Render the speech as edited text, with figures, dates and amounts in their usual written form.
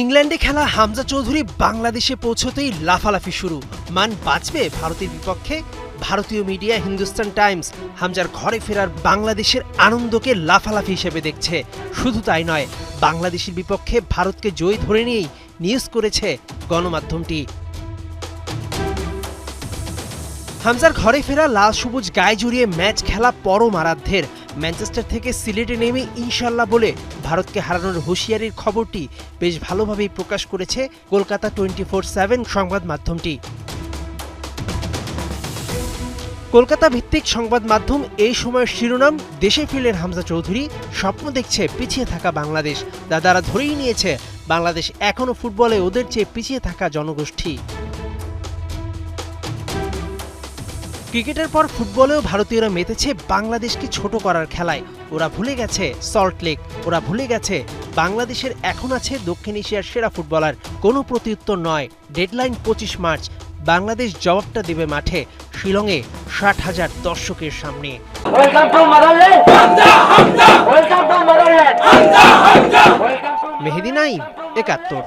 ইংল্যান্ডে খেলা হামজা চৌধুরী বাংলাদেশে পৌঁছতেই লাফালাফি শুরু। মান বাঁচবে ভারতের বিপক্ষে? ভারতীয় মিডিয়া হিন্দুস্তান টাইমস হামজার ঘরে ফেরার বাংলাদেশের আনন্দকে লাফালাফি হিসেবে দেখছে। শুধু তাই নয়, বাংলাদেশের বিপক্ষে ভারতকে জয় ধরে নিয়েই নিউজ করেছে গণমাধ্যমটি। হামজার ঘরে ফেরা লাল সবুজ গায়ে জড়িয়ে ম্যাচ খেলা পরম আরাধ্যের। ম্যানচেস্টার থেকে সিলেটে নেমে ইনশাল্লাহ বলে ভারতকে হারানোর হুঁশিয়ারির খবরটি বেশ ভালোভাবেই প্রকাশ করেছে কলকাতা 24/7 সংবাদ মাধ্যমটি। কলকাতা ভিত্তিক সংবাদ মাধ্যম এই সময়ের শিরোনাম, দেশে ফিরলেন হামজা চৌধুরী, স্বপ্ন দেখছে পিছিয়ে থাকা বাংলাদেশ। দাদারা ধরেই নিয়েছে বাংলাদেশ এখনও ফুটবলে ওদের চেয়ে পিছিয়ে থাকা জনগোষ্ঠী। ক্রিকেটের পর ফুটবলেও ভারতীয়রা মেতেছে বাংলাদেশকে ছোট করার খেলায়। ওরা ভুলে গেছে সল্টলেক, ওরা ভুলে গেছে বাংলাদেশের এখন আছে দক্ষিণ এশিয়ার সেরা ফুটবলার। কোনো প্রত্যুত্তর নয়। Deadline 25 March. বাংলাদেশ জবাবটা দেবে মাঠে, শিলংয়ে 60,000 দর্শকের সামনে। মেহেদী নাইম, 71।